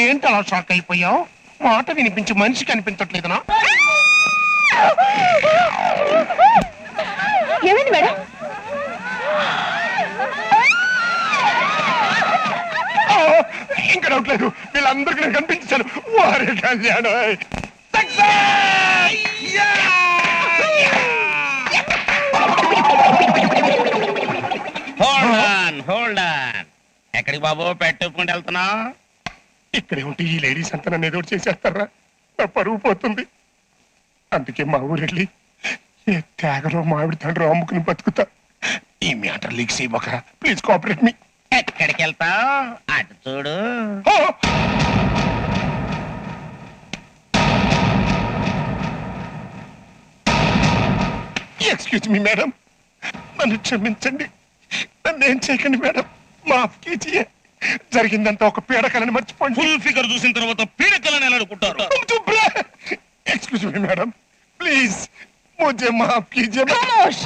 ఏంటి అలా షాక్ అయిపోయావు? మాట వినిపించి మనిషి కనిపించట్లేదనా? ఏమైంది మేడం? ఇంకా డౌట్ లేదు, వీళ్ళందరికీ నేను కనిపించాను. వారి కళ్యాణం ఎక్కడికి బాబు పెట్టుకుంటూ వెళ్తున్నా? ఇక్కడే ఉంటే ఈ లేడీస్ అంతా నన్ను ఏదో చేసేస్తారా? నా పరువు పోతుంది. అందుకే మా ఊరెళ్ళి ఏ త్యాగలో మామిడి తండ్రి అమ్ముకుని బతుకుతా. ఈ మ్యాటర్ లీక్స్ ఇవ్వక ప్లీజ్ కోఆపరేట్ మీ. ఎక్కడికి వెళ్తావు? అటు చూడు. ఎక్స్క్యూజ్ మీ మేడం, నన్ను క్షమించండి. నన్ను ఏం చేయకండి మేడం, మాఫ్ కీజియే. జరిగిందంతా ఒక పీడకలని మర్చిపోండి. ఫుల్ ఫిగర్ చూసిన తర్వాత పీడకలని ఎలా అనుకుంటారు? एक्सक्यूज मी मैडम, प्लीज मुझे माफ कीजिए। खामोश।